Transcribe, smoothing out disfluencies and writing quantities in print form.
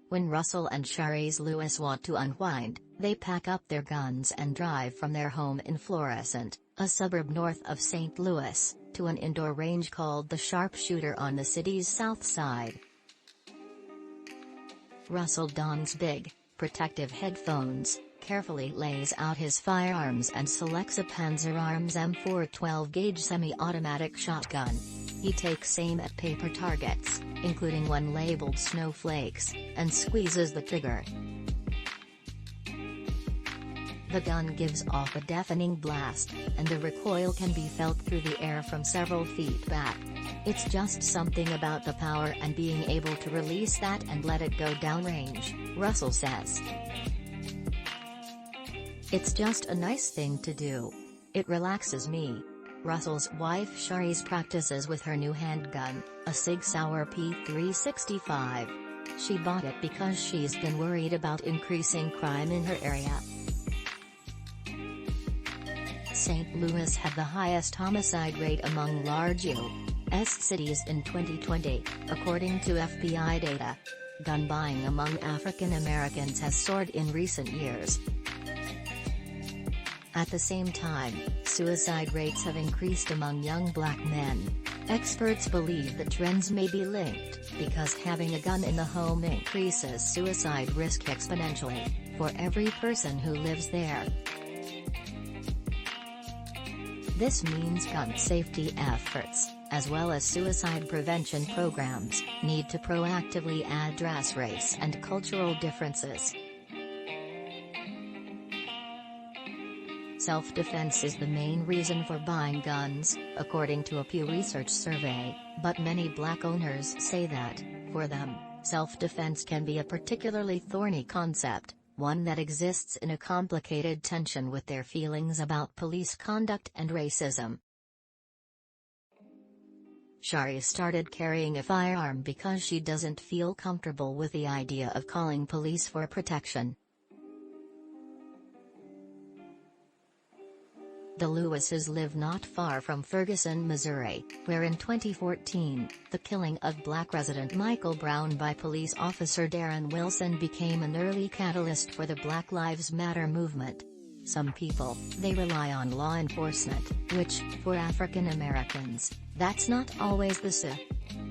When Russell and Sharice Lewis want to unwind, they pack up their guns and drive from their home in Florissant, a suburb north of St. Louis, to an indoor range called the Sharpshooter on the city's south side. Russell dons big, protective headphones, carefully lays out his firearms and selects a Panzerarms M4 12-gauge semi-automatic shotgun. He takes aim at paper targets, including one labeled Snowflakes, and squeezes the trigger. The gun gives off a deafening blast, and the recoil can be felt through the air from several feet back. It's just something about the power and being able to release that and let it go downrange, Russell says. It's just a nice thing to do. It relaxes me. Russell's wife Sharice practices with her new handgun, a Sig Sauer P365. She bought it because she's been worried about increasing crime in her area. St. Louis had the highest homicide rate among large U.S. cities in 2020, according to FBI data. Gun buying among African Americans has soared in recent years. At the same time, suicide rates have increased among young black men. Experts believe the trends may be linked, because having a gun in the home increases suicide risk exponentially, for every person who lives there. This means gun safety efforts, as well as suicide prevention programs, need to proactively address race and cultural differences. Self-defense is the main reason for buying guns, according to a Pew Research survey, but many black owners say that, for them, self-defense can be a particularly thorny concept, one that exists in a complicated tension with their feelings about police conduct and racism. Sharice started carrying a firearm because she doesn't feel comfortable with the idea of calling police for protection. The Lewises live not far from Ferguson, Missouri, where in 2014, the killing of black resident Michael Brown by police officer Darren Wilson became an early catalyst for the Black Lives Matter movement. Some people, they rely on law enforcement, which, for African Americans, that's not always the case.